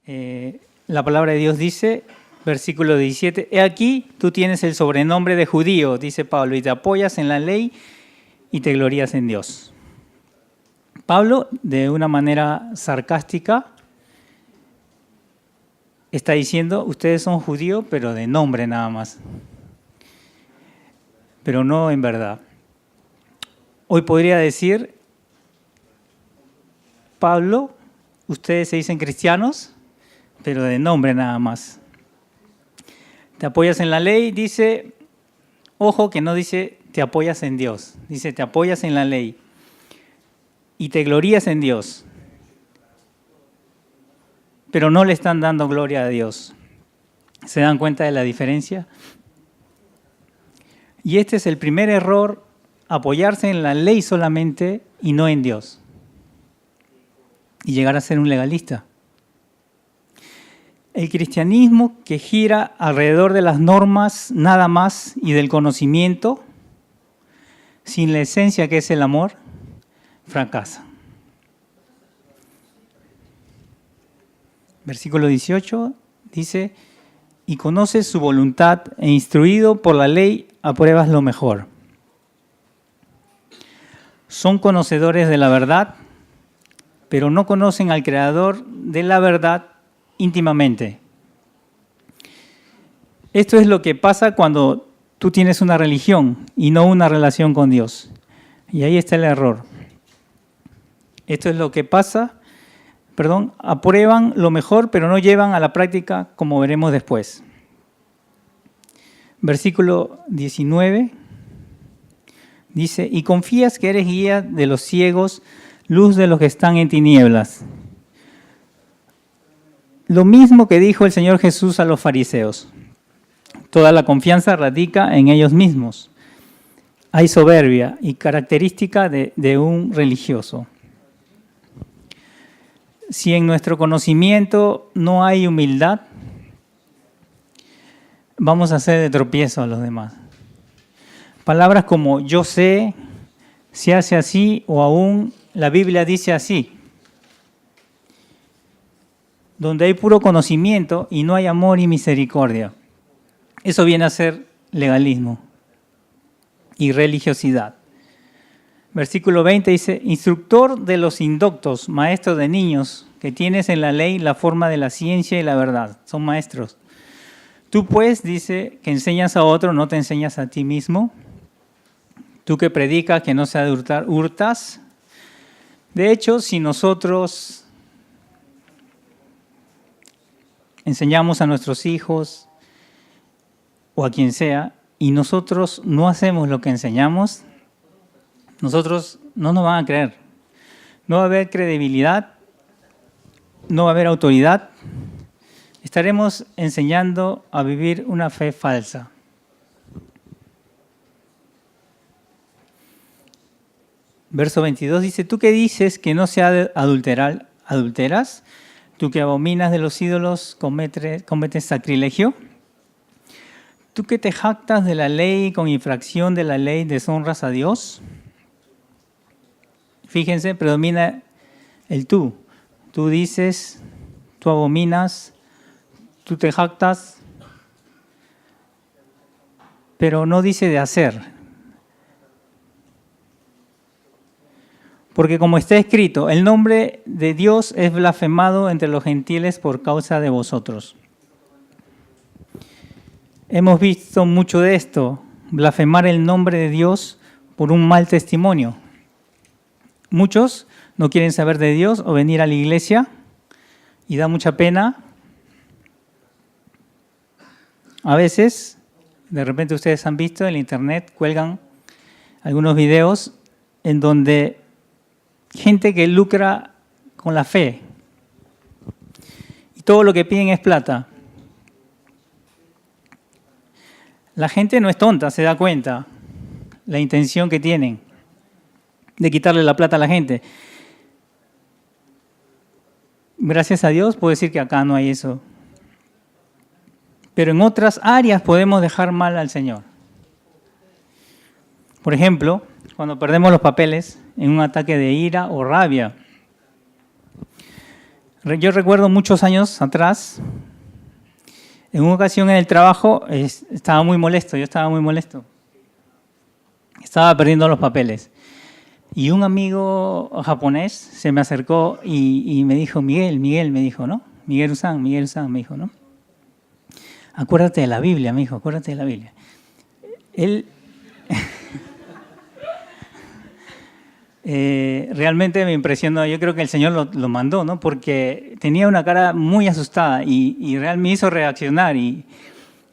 La palabra de Dios dice, versículo 17, «He aquí, tú tienes el sobrenombre de judío», dice Pablo, «y te apoyas en la ley y te glorías en Dios». Pablo, de una manera sarcástica, está diciendo, ustedes son judíos, pero de nombre nada más, pero no en verdad. Hoy podría decir, Pablo, ustedes se dicen cristianos, pero de nombre nada más. Te apoyas en la ley, dice, ojo que no dice te apoyas en Dios, dice te apoyas en la ley y te glorías en Dios, pero no le están dando gloria a Dios. ¿Se dan cuenta de la diferencia? Y este es el primer error, apoyarse en la ley solamente y no en Dios. Y llegar a ser un legalista. El cristianismo que gira alrededor de las normas nada más y del conocimiento, sin la esencia que es el amor, fracasa. Versículo 18 dice, «Y conoces su voluntad e instruido por la ley apruebas lo mejor». Son conocedores de la verdad, pero no conocen al Creador de la verdad íntimamente. Esto es lo que pasa cuando tú tienes una religión y no una relación con Dios. Y ahí está el error. Esto es lo que pasa, aprueban lo mejor, pero no llevan a la práctica, como veremos después. Versículo 19 dice, «Y confías que eres guía de los ciegos, luz de los que están en tinieblas». Lo mismo que dijo el Señor Jesús a los fariseos. Toda la confianza radica en ellos mismos. Hay soberbia y característica de un religioso. Si en nuestro conocimiento no hay humildad, vamos a hacer de tropiezo a los demás. Palabras como yo sé, se hace así o aún la Biblia dice así. Donde hay puro conocimiento y no hay amor y misericordia. Eso viene a ser legalismo y religiosidad. Versículo 20 dice, «Instructor de los indoctos, maestro de niños, que tienes en la ley la forma de la ciencia y la verdad». Son maestros. Tú pues, dice, que enseñas a otro, ¿no te enseñas a ti mismo? Tú que predicas que no se ha de hurtar, ¿hurtas? De hecho, si nosotros enseñamos a nuestros hijos o a quien sea y nosotros no hacemos lo que enseñamos, nosotros no nos van a creer. No va a haber credibilidad, no va a haber autoridad. Estaremos enseñando a vivir una fe falsa. Verso 22 dice, «Tú que dices que no se ha de adulterar, ¿adulteras? Tú que abominas de los ídolos, cometes sacrilegio. Tú que te jactas de la ley, con infracción de la ley deshonras a Dios». Fíjense, predomina el tú. Tú dices, tú abominas, tú te jactas, pero no dice de hacer. Porque como está escrito, el nombre de Dios es blasfemado entre los gentiles por causa de vosotros. Hemos visto mucho de esto, blasfemar el nombre de Dios por un mal testimonio. Muchos no quieren saber de Dios o venir a la iglesia y da mucha pena. A veces, de repente ustedes han visto en el internet, cuelgan algunos videos en donde gente que lucra con la fe y todo lo que piden es plata. La gente no es tonta, se da cuenta la intención que tienen de quitarle la plata a la gente. Gracias a Dios puedo decir que acá no hay eso. Pero en otras áreas podemos dejar mal al Señor. Por ejemplo, cuando perdemos los papeles en un ataque de ira o rabia. Yo recuerdo muchos años atrás, en una ocasión en el trabajo, estaba muy molesto, yo estaba muy molesto. Estaba perdiendo los papeles. Y un amigo japonés se me acercó y me dijo, Miguel, me dijo, ¿no? Miguel-san, me dijo, ¿no? Acuérdate de la Biblia, me dijo, acuérdate de la Biblia. Él realmente me impresionó, yo creo que el Señor lo mandó, ¿no? Porque tenía una cara muy asustada y realmente me hizo reaccionar y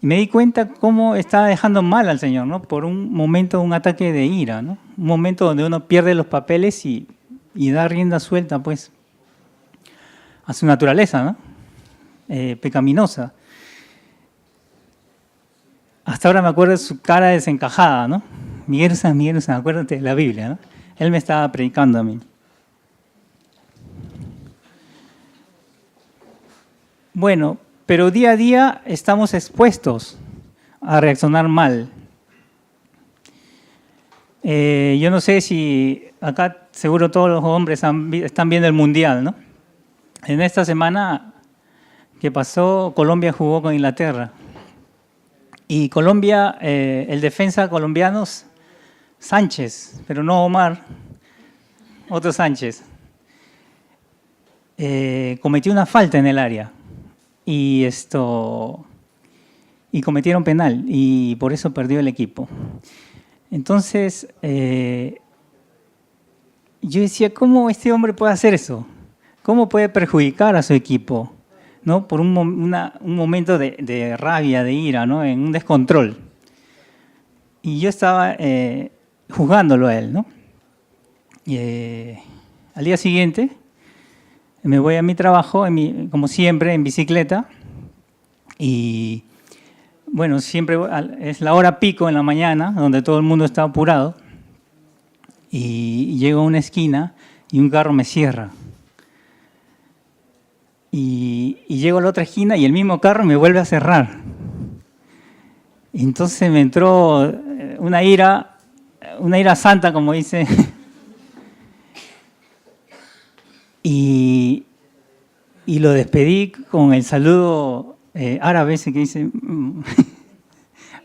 me di cuenta cómo estaba dejando mal al Señor, ¿no? Por un momento, un ataque de ira, ¿no? Un momento donde uno pierde los papeles y da rienda suelta, pues, a su naturaleza, ¿no? Pecaminosa. Hasta ahora me acuerdo de su cara desencajada, ¿no? Miguel-san, acuérdate de la Biblia, ¿no? Él me estaba predicando a mí. Bueno, pero día a día estamos expuestos a reaccionar mal. Yo no sé si acá seguro todos los hombres están viendo el Mundial, ¿no? En esta semana que pasó, Colombia jugó con Inglaterra. Y Colombia, el defensa colombiano, Sánchez, pero no Omar, otro Sánchez, cometió una falta en el área y cometieron penal y por eso perdió el equipo. Entonces, yo decía, ¿cómo este hombre puede hacer eso? ¿Cómo puede perjudicar a su equipo? ¿No? Por un momento de rabia, de ira, ¿no? En un descontrol. Y yo estaba juzgándolo a él, ¿no? Al día siguiente me voy a mi trabajo, como siempre, en bicicleta. Y bueno, siempre es la hora pico en la mañana, donde todo el mundo está apurado. Y llego a una esquina y un carro me cierra. Y llego a la otra esquina y el mismo carro me vuelve a cerrar. Y entonces me entró una ira santa, como dice. Y lo despedí con el saludo árabe ese que dice,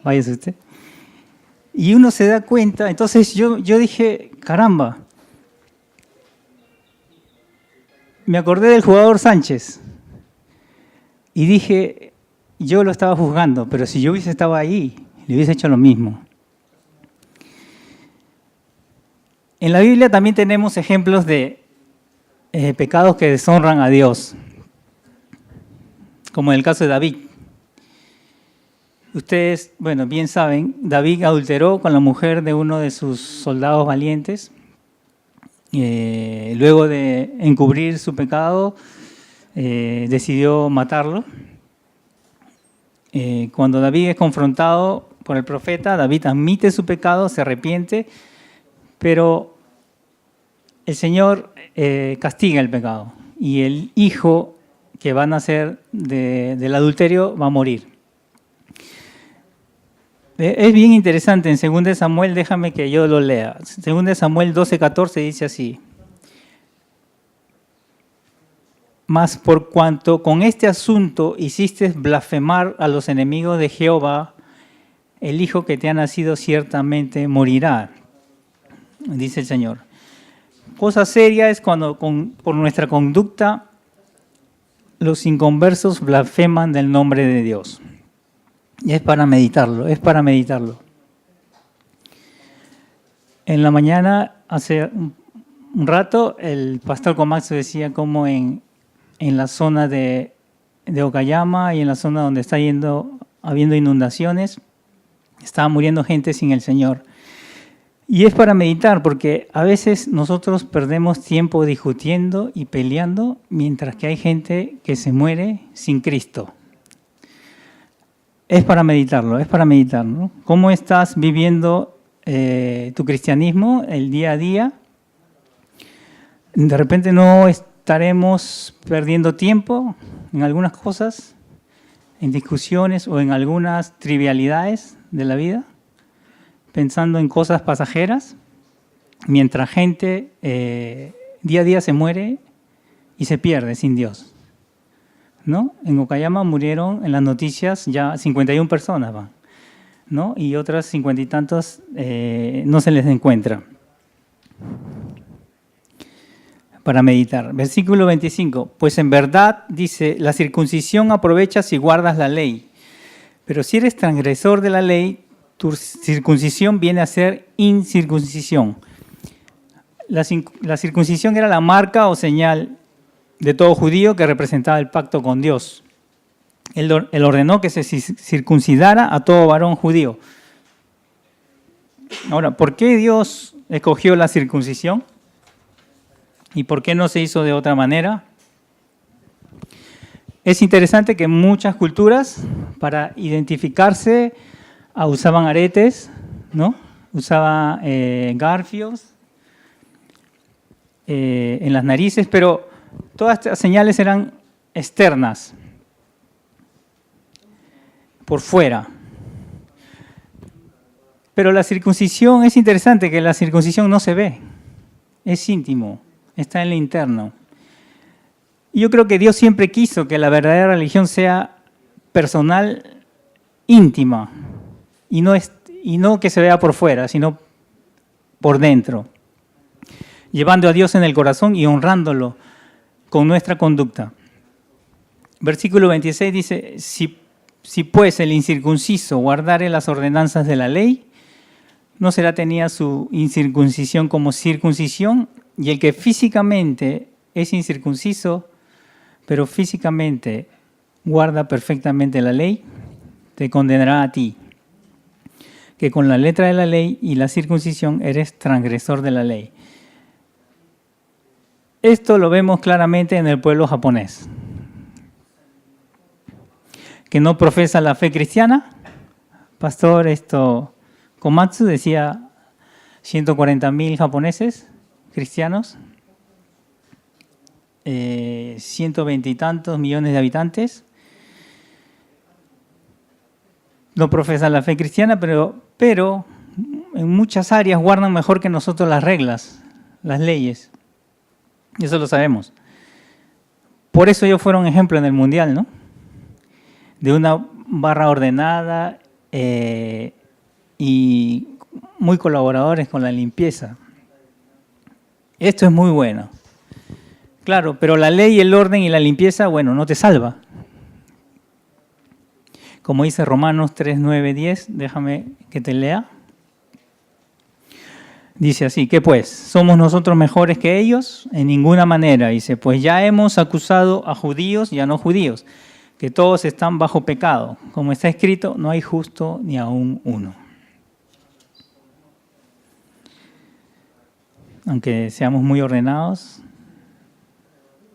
váyase usted. Y uno se da cuenta, entonces yo dije, caramba, me acordé del jugador Sánchez y dije, yo lo estaba juzgando, pero si yo hubiese estado ahí, le hubiese hecho lo mismo. En la Biblia también tenemos ejemplos de pecados que deshonran a Dios, como en el caso de David. Ustedes, bueno, bien saben, David adulteró con la mujer de uno de sus soldados valientes. Luego de encubrir su pecado, decidió matarlo. Cuando David es confrontado por el profeta, David admite su pecado, se arrepiente, pero el Señor castiga el pecado y el hijo que va a nacer del adulterio va a morir. Es bien interesante, en 2 Samuel, déjame que yo lo lea. 2 Samuel 12:14 dice así. Mas por cuanto con este asunto hiciste blasfemar a los enemigos de Jehová, el hijo que te ha nacido ciertamente morirá, dice el Señor. Cosa seria es cuando por nuestra conducta los inconversos blasfeman del nombre de Dios. Y es para meditarlo, es para meditarlo. En la mañana, hace un rato, el pastor Comaxo decía cómo en la zona de Okayama y en la zona donde está habiendo inundaciones, estaba muriendo gente sin el Señor. Y es para meditar, porque a veces nosotros perdemos tiempo discutiendo y peleando, mientras que hay gente que se muere sin Cristo. Es para meditarlo, es para meditar, ¿no? ¿Cómo estás viviendo tu cristianismo el día a día? De repente no estaremos perdiendo tiempo en algunas cosas, en discusiones o en algunas trivialidades de la vida, pensando en cosas pasajeras, mientras gente día a día se muere y se pierde sin Dios. ¿no? En Okayama murieron en las noticias ya 51 personas, ¿no? Y otras 50 y tantos no se les encuentra. Para meditar. Versículo 25. Pues en verdad, dice, la circuncisión aprovecha si guardas la ley. Pero si eres transgresor de la ley, tu circuncisión viene a ser incircuncisión. La circuncisión era la marca o señal de todo judío que representaba el pacto con Dios. Él ordenó que se circuncidara a todo varón judío. Ahora, ¿por qué Dios escogió la circuncisión? ¿Y por qué no se hizo de otra manera? Es interesante que muchas culturas, para identificarse, usaban aretes, ¿no? Usaban garfios en las narices, pero todas estas señales eran externas, por fuera. Pero la circuncisión, es interesante que la circuncisión no se ve, es íntimo, está en lo interno. Y yo creo que Dios siempre quiso que la verdadera religión sea personal, íntima, y no que se vea por fuera, sino por dentro, llevando a Dios en el corazón y honrándolo con nuestra conducta. Versículo 26 dice, si pues el incircunciso guardare las ordenanzas de la ley, no será tenida su incircuncisión como circuncisión, y el que físicamente es incircunciso, pero físicamente guarda perfectamente la ley, te condenará a ti, que con la letra de la ley y la circuncisión eres transgresor de la ley. Esto lo vemos claramente en el pueblo japonés, que no profesa la fe cristiana. Pastor Komatsu decía 140.000 japoneses cristianos, 120 y tantos millones de habitantes. No profesan la fe cristiana, pero en muchas áreas guardan mejor que nosotros las reglas, las leyes. Eso lo sabemos. Por eso ellos fueron ejemplo en el Mundial, ¿no? De una barra ordenada y muy colaboradores con la limpieza. Esto es muy bueno. Claro, pero la ley, el orden y la limpieza, bueno, no te salva. Como dice Romanos 3, 9, 10, déjame que te lea. Dice así, ¿qué pues? ¿Somos nosotros mejores que ellos? En ninguna manera. Dice, pues ya hemos acusado a judíos y a no judíos, que todos están bajo pecado. Como está escrito, no hay justo ni aún uno. Aunque seamos muy ordenados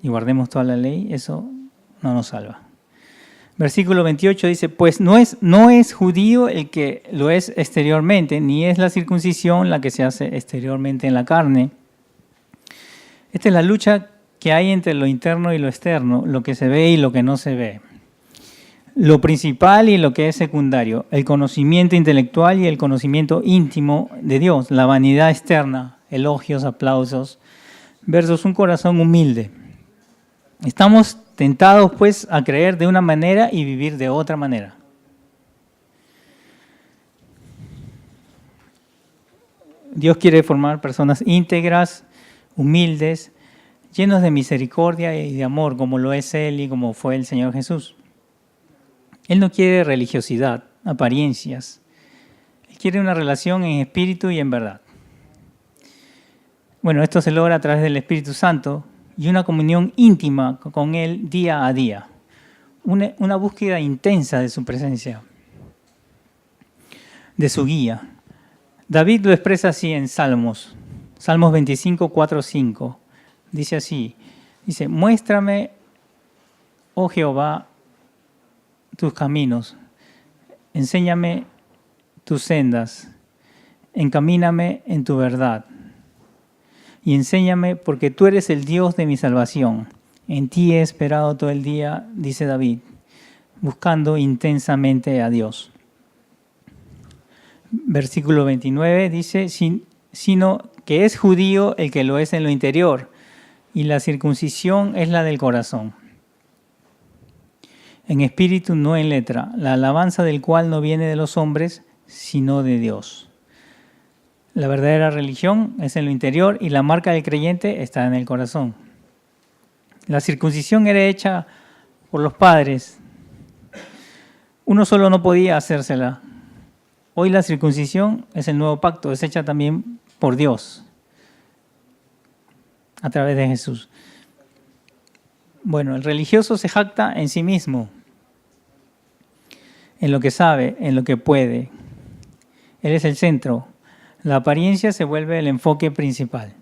y guardemos toda la ley, eso no nos salva. Versículo 28 dice, pues no es judío el que lo es exteriormente, ni es la circuncisión la que se hace exteriormente en la carne. Esta es la lucha que hay entre lo interno y lo externo, lo que se ve y lo que no se ve. Lo principal y lo que es secundario, el conocimiento intelectual y el conocimiento íntimo de Dios, la vanidad externa, elogios, aplausos, versus un corazón humilde. Estamos tentados, pues, a creer de una manera y vivir de otra manera. Dios quiere formar personas íntegras, humildes, llenos de misericordia y de amor, como lo es Él y como fue el Señor Jesús. Él no quiere religiosidad, apariencias. Él quiere una relación en espíritu y en verdad. Bueno, esto se logra a través del Espíritu Santo y una comunión íntima con Él día a día. Una búsqueda intensa de su presencia, de su guía. David lo expresa así en Salmos 25, 4, 5. Dice así, muéstrame, oh Jehová, tus caminos, enséñame tus sendas, encamíname en tu verdad. Y enséñame porque tú eres el Dios de mi salvación. En ti he esperado todo el día, dice David, buscando intensamente a Dios. Versículo 29 dice, sino que es judío el que lo es en lo interior, y la circuncisión es la del corazón. en espíritu, no en letra, la alabanza del cual no viene de los hombres, sino de Dios. La verdadera religión es en lo interior y la marca del creyente está en el corazón. La circuncisión era hecha por los padres. Uno solo no podía hacérsela. Hoy la circuncisión es el nuevo pacto, es hecha también por Dios, a través de Jesús. Bueno, el religioso se jacta en sí mismo, en lo que sabe, en lo que puede. Él es el centro. La apariencia se vuelve el enfoque principal.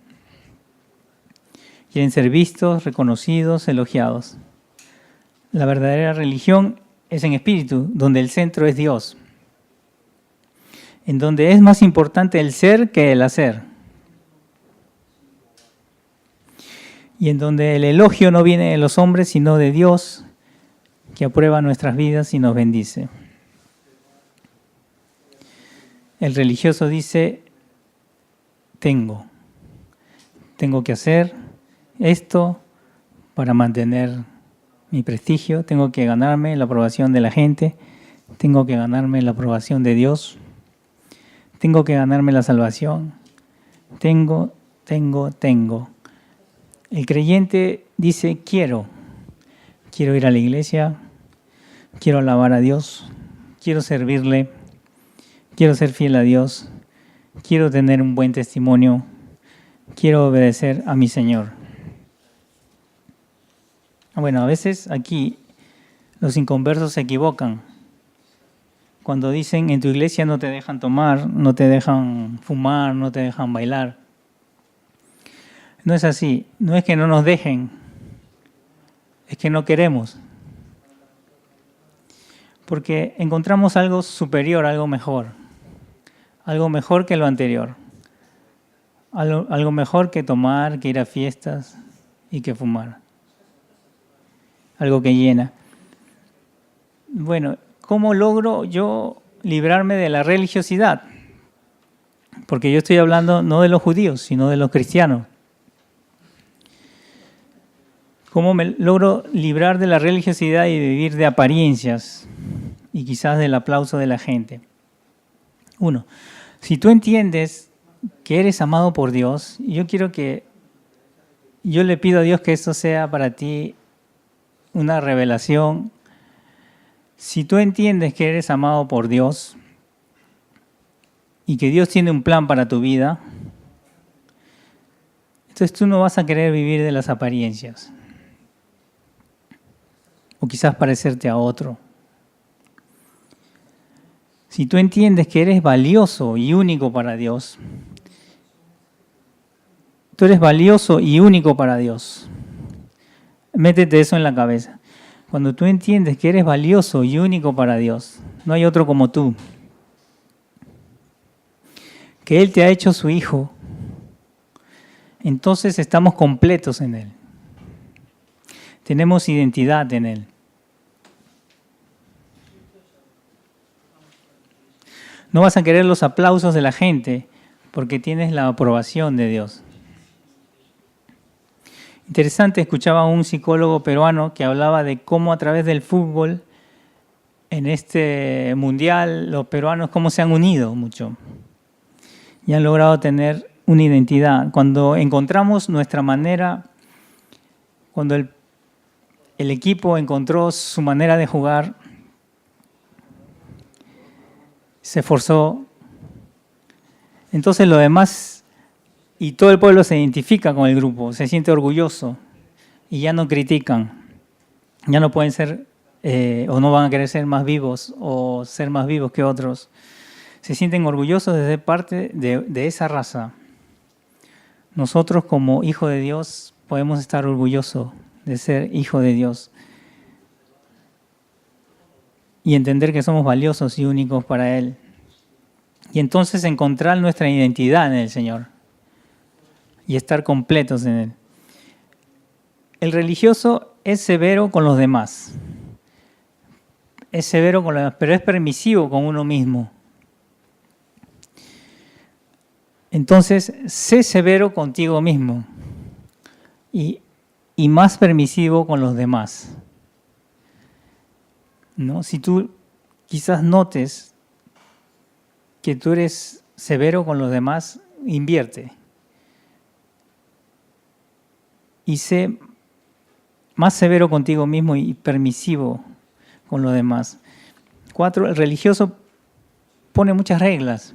Quieren ser vistos, reconocidos, elogiados. La verdadera religión es en espíritu, donde el centro es Dios, en donde es más importante el ser que el hacer, y en donde el elogio no viene de los hombres, sino de Dios, que aprueba nuestras vidas y nos bendice. El religioso dice, tengo que hacer esto para mantener mi prestigio, tengo que ganarme la aprobación de la gente, tengo que ganarme la aprobación de Dios, tengo que ganarme la salvación, tengo. El creyente dice, quiero ir a la iglesia, quiero alabar a Dios, quiero servirle, quiero ser fiel a Dios, quiero tener un buen testimonio, quiero obedecer a mi Señor. Bueno, a veces aquí los inconversos se equivocan. Cuando dicen en tu iglesia no te dejan tomar, no te dejan fumar, no te dejan bailar. No es así, no es que no nos dejen, es que no queremos. Porque encontramos algo superior, algo mejor que lo anterior. Algo mejor que tomar, que ir a fiestas y que fumar. Algo que llena. Bueno, ¿cómo logro yo librarme de la religiosidad? Porque yo estoy hablando no de los judíos, sino de los cristianos. ¿Cómo me logro librar de la religiosidad y vivir de apariencias y quizás del aplauso de la gente? Uno, si tú entiendes que eres amado por Dios, yo le pido a Dios que esto sea para ti una revelación. Si tú entiendes que eres amado por Dios y que Dios tiene un plan para tu vida, entonces tú no vas a querer vivir de las apariencias. O quizás parecerte a otro. Si tú entiendes que eres valioso y único para Dios, tú eres valioso y único para Dios. Métete eso en la cabeza. Cuando tú entiendes que eres valioso y único para Dios, no hay otro como tú, que Él te ha hecho su hijo, entonces estamos completos en Él. Tenemos identidad en Él. No vas a querer los aplausos de la gente porque tienes la aprobación de Dios. Interesante, escuchaba a un psicólogo peruano que hablaba de cómo a través del fútbol, en este mundial, los peruanos cómo se han unido mucho y han logrado tener una identidad. Cuando encontramos nuestra manera, cuando el equipo encontró su manera de jugar, se esforzó, entonces lo demás y todo el pueblo se identifica con el grupo, se siente orgulloso y ya no critican, ya no pueden ser o no van a querer ser más vivos o ser más vivos que otros. Se sienten orgullosos de ser parte de esa raza. Nosotros como hijos de Dios podemos estar orgullosos de ser hijos de Dios y entender que somos valiosos y únicos para Él. Y entonces encontrar nuestra identidad en el Señor y estar completos en Él. El religioso es severo con los demás. Es severo con los demás, pero es permisivo con uno mismo. Entonces, sé severo contigo mismo y más permisivo con los demás. ¿no? Si tú quizás notes que tú eres severo con los demás, invierte. Y sé más severo contigo mismo y permisivo con los demás. 4, el religioso pone muchas reglas.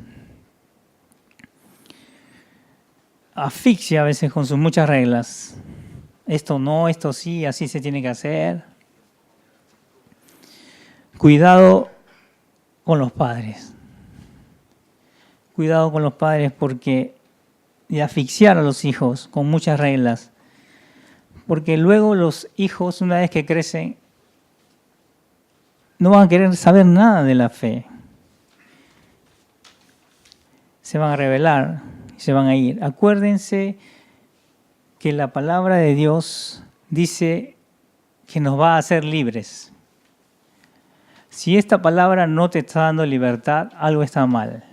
Asfixia a veces con sus muchas reglas. Esto no, esto sí, así se tiene que hacer. Cuidado con los padres. Cuidado con los padres porque de asfixiar a los hijos con muchas reglas. Porque luego los hijos, una vez que crecen, no van a querer saber nada de la fe. Se van a rebelar, se van a ir. Acuérdense que la palabra de Dios dice que nos va a hacer libres. Si esta palabra no te está dando libertad, algo está mal.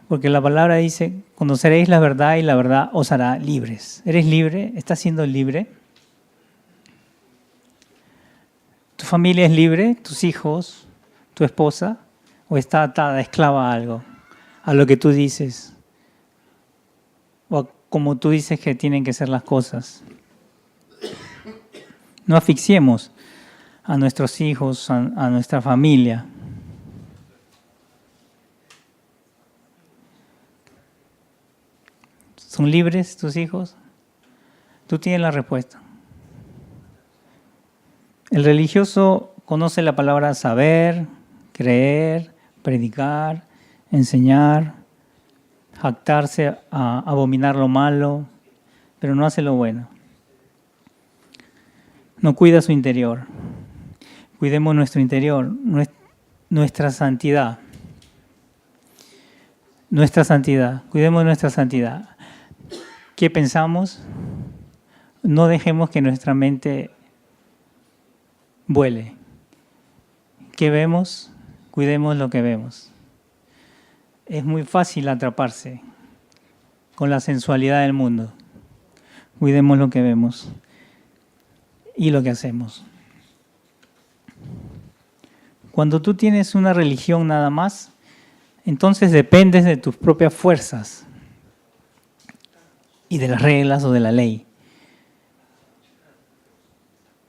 Porque la palabra dice, conoceréis la verdad y la verdad os hará libres. ¿Eres libre? ¿Estás siendo libre? ¿Tu familia es libre? ¿Tus hijos? ¿Tu esposa? ¿O está atada, esclava a algo? A lo que tú dices. O a como tú dices que tienen que ser las cosas. No asfixiemos a nuestros hijos, a nuestra familia. ¿Son libres tus hijos? Tú tienes la respuesta. El religioso conoce la palabra saber, creer, predicar, enseñar, jactarse, a abominar lo malo, pero no hace lo bueno. No cuida su interior. Cuidemos nuestro interior, nuestra santidad. Nuestra santidad. Cuidemos nuestra santidad. ¿Qué pensamos? No dejemos que nuestra mente vuele. ¿Qué vemos? Cuidemos lo que vemos. Es muy fácil atraparse con la sensualidad del mundo. Cuidemos lo que vemos y lo que hacemos. Cuando tú tienes una religión nada más, entonces dependes de tus propias fuerzas y de las reglas o de la ley.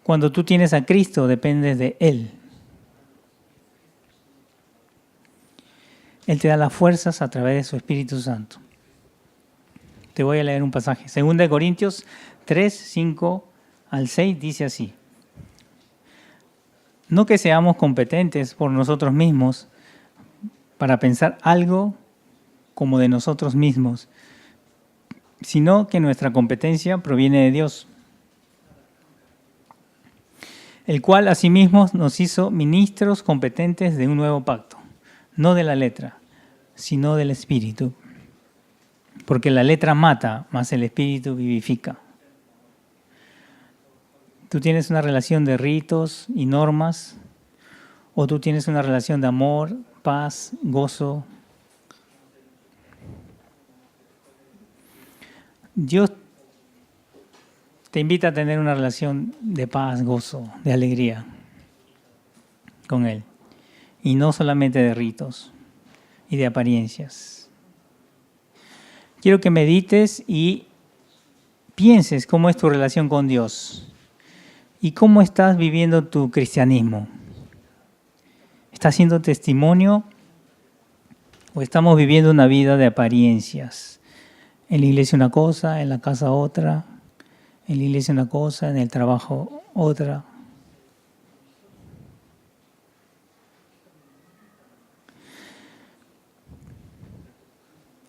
Cuando tú tienes a Cristo, dependes de Él. Él te da las fuerzas a través de su Espíritu Santo. Te voy a leer un pasaje. 2 Corintios 3, 5 al 6 dice así. No que seamos competentes por nosotros mismos para pensar algo como de nosotros mismos, sino que nuestra competencia proviene de Dios, el cual asimismo nos hizo ministros competentes de un nuevo pacto, no de la letra, sino del Espíritu. Porque la letra mata, mas el Espíritu vivifica. Tú tienes una relación de ritos y normas, o tú tienes una relación de amor, paz, gozo. Dios te invita a tener una relación de paz, gozo, de alegría con Él. Y no solamente de ritos y de apariencias. Quiero que medites y pienses cómo es tu relación con Dios y cómo estás viviendo tu cristianismo. ¿Estás siendo testimonio o estamos viviendo una vida de apariencias? En la iglesia una cosa, en la casa otra, en la iglesia una cosa, en el trabajo otra.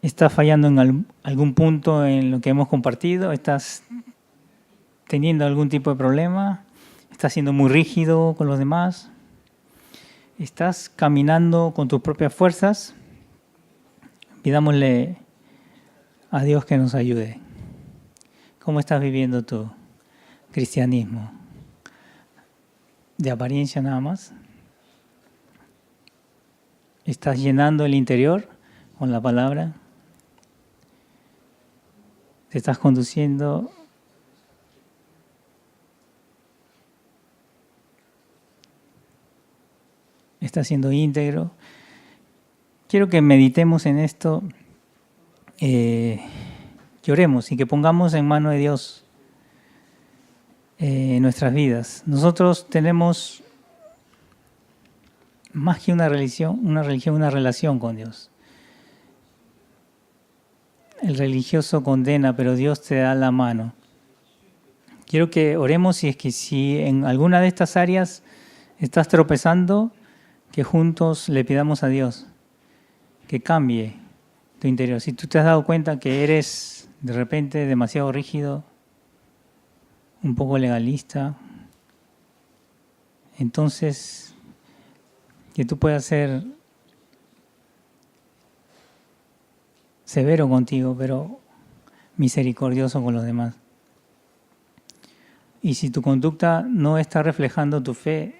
¿Estás fallando en algún punto en lo que hemos compartido? ¿Estás teniendo algún tipo de problema? ¿Estás siendo muy rígido con los demás? ¿Estás caminando con tus propias fuerzas? Pidámosle a Dios que nos ayude. ¿Cómo estás viviendo tu cristianismo? ¿De apariencia nada más? ¿Estás llenando el interior con la palabra? ¿Te estás conduciendo está siendo íntegro. Quiero que meditemos en esto, que oremos y que pongamos en mano de Dios nuestras vidas. Nosotros tenemos más que una religión, una relación con Dios. El religioso condena, pero Dios te da la mano. Quiero que oremos si en alguna de estas áreas estás tropezando, que juntos le pidamos a Dios que cambie tu interior. Si tú te has dado cuenta que eres de repente demasiado rígido, un poco legalista, entonces que tú puedas ser severo contigo, pero misericordioso con los demás. Y si tu conducta no está reflejando tu fe,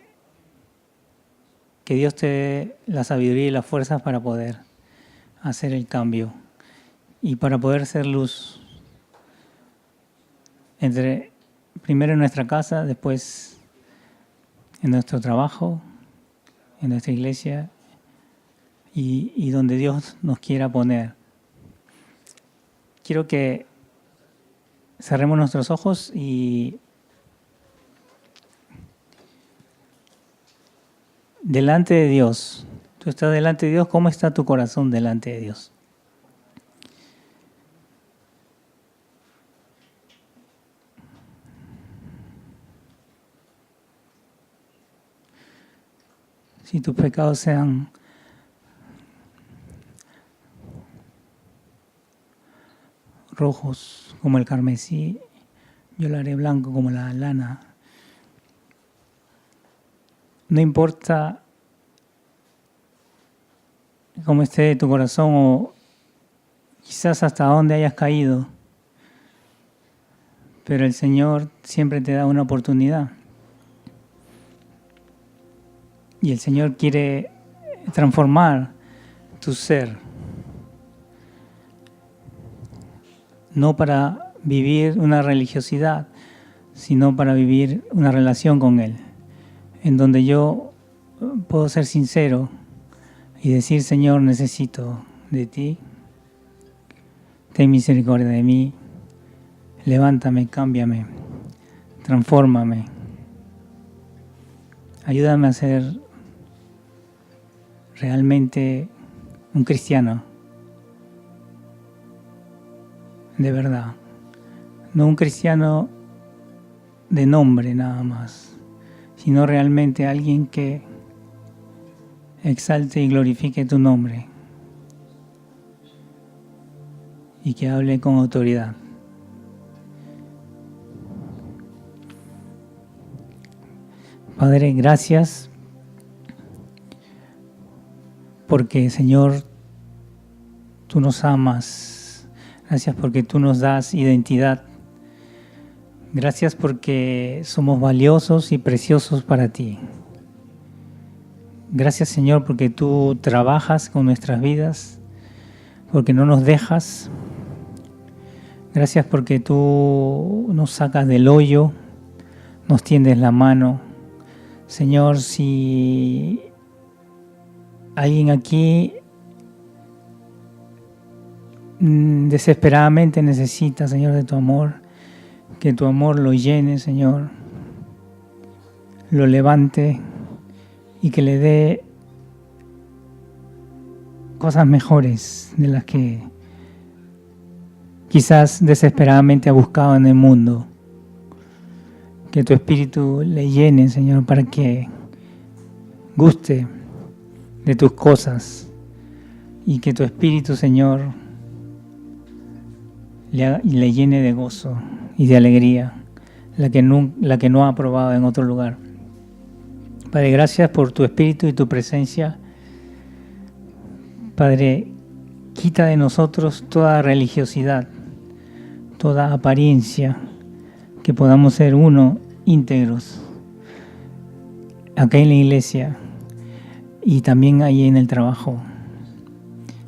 que Dios te dé la sabiduría y las fuerzas para poder hacer el cambio y para poder ser luz primero en nuestra casa, después en nuestro trabajo, en nuestra iglesia y donde Dios nos quiera poner. Quiero que cerremos nuestros ojos y delante de Dios, tú estás delante de Dios, ¿cómo está tu corazón delante de Dios? Si tus pecados sean rojos como el carmesí, yo lo haré blanco como la lana. No importa cómo esté tu corazón o quizás hasta dónde hayas caído, pero el Señor siempre te da una oportunidad. Y el Señor quiere transformar tu ser. No para vivir una religiosidad, sino para vivir una relación con Él, en donde yo puedo ser sincero y decir, Señor, necesito de ti, ten misericordia de mí, levántame, cámbiame, transfórmame, ayúdame a ser realmente un cristiano de verdad, no un cristiano de nombre nada más, sino realmente alguien que exalte y glorifique tu nombre y que hable con autoridad. Padre, gracias porque, Señor, tú nos amas. Gracias porque tú nos das identidad. Gracias porque somos valiosos y preciosos para ti. Gracias, Señor, porque tú trabajas con nuestras vidas, porque no nos dejas. Gracias porque tú nos sacas del hoyo, nos tiendes la mano. Señor, si alguien aquí desesperadamente necesita, Señor, de tu amor, que tu amor lo llene, Señor, lo levante y que le dé cosas mejores de las que quizás desesperadamente ha buscado en el mundo. Que tu Espíritu le llene, Señor, para que guste de tus cosas y que tu Espíritu, Señor, le llene de gozo y de alegría, la que no ha probado en otro lugar. Padre, gracias por tu Espíritu y tu presencia. Padre, quita de nosotros toda religiosidad, toda apariencia, que podamos ser uno, íntegros, acá en la iglesia y también ahí en el trabajo.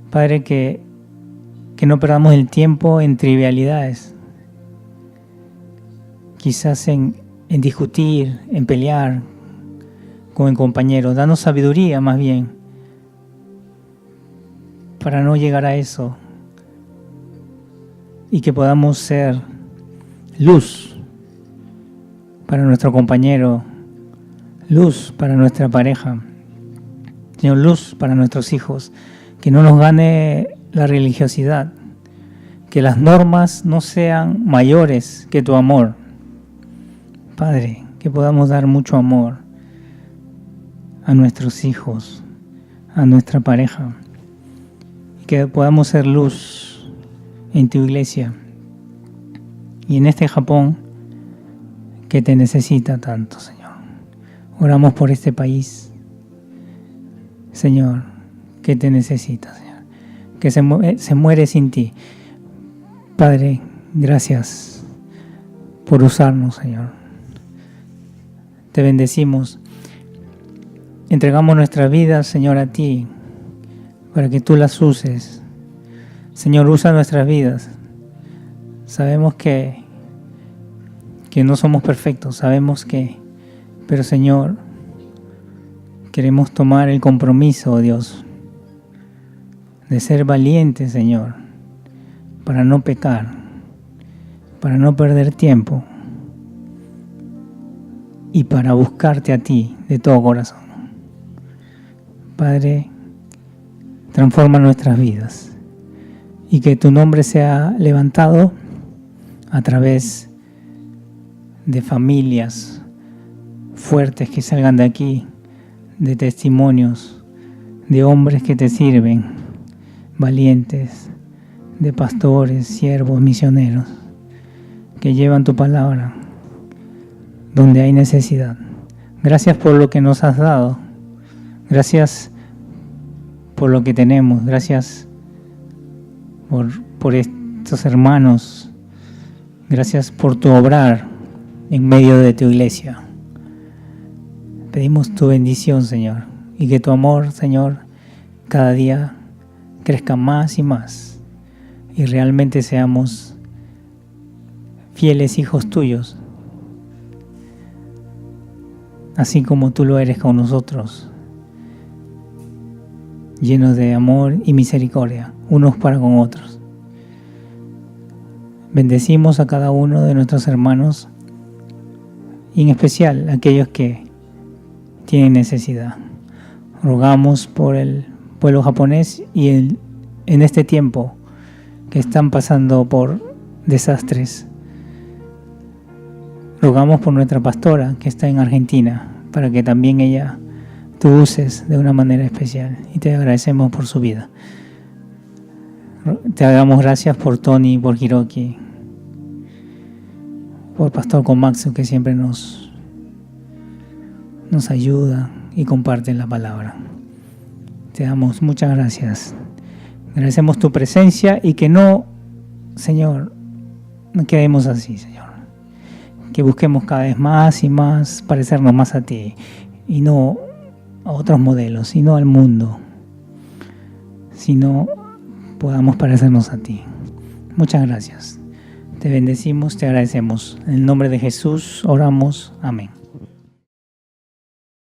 Padre, que no perdamos el tiempo en trivialidades, quizás en discutir, en pelear con el compañero. Danos sabiduría más bien para no llegar a eso y que podamos ser luz para nuestro compañero, luz para nuestra pareja, Señor, luz para nuestros hijos, que no nos gane la religiosidad, que las normas no sean mayores que tu amor. Padre, que podamos dar mucho amor a nuestros hijos, a nuestra pareja, y que podamos ser luz en tu iglesia y en este Japón que te necesita tanto, Señor. Oramos por este país, Señor, que te necesita, Señor, que se muere sin ti. Padre, gracias por usarnos, Señor. Te bendecimos. Entregamos nuestras vidas, Señor, a ti, para que tú las uses. Señor, usa nuestras vidas. Sabemos que no somos perfectos, sabemos pero Señor, queremos tomar el compromiso, Dios, de ser valientes, Señor, para no pecar, para no perder tiempo y para buscarte a ti de todo corazón. Padre, transforma nuestras vidas y que tu nombre sea levantado a través de familias fuertes que salgan de aquí, de testimonios, de hombres que te sirven, valientes, de pastores, siervos, misioneros, que llevan tu palabra donde hay necesidad. Gracias por lo que nos has dado. Gracias por lo que tenemos. Gracias por estos hermanos. Gracias por tu obrar en medio de tu iglesia. Pedimos tu bendición, Señor, y que tu amor, Señor, cada día crezca más y más, y realmente seamos fieles hijos tuyos, así como tú lo eres con nosotros, llenos de amor y misericordia, unos para con otros. Bendecimos a cada uno de nuestros hermanos, y en especial a aquellos que tienen necesidad. Rogamos por el pueblo japonés y en este tiempo que están pasando por desastres. Rogamos por nuestra pastora que está en Argentina, para que también ella tú uses de una manera especial, y te agradecemos por su vida. Te damos gracias por Tony, por Hiroki, por Pastor Komatsu, que siempre nos ayuda y comparte la palabra. Te damos muchas gracias. Agradecemos tu presencia y que no, Señor, no quedemos así, Señor. Que busquemos cada vez más y más parecernos más a ti y no a otros modelos, sino al mundo, sino podamos parecernos a ti. Muchas gracias. Te bendecimos, te agradecemos. En el nombre de Jesús oramos. Amén.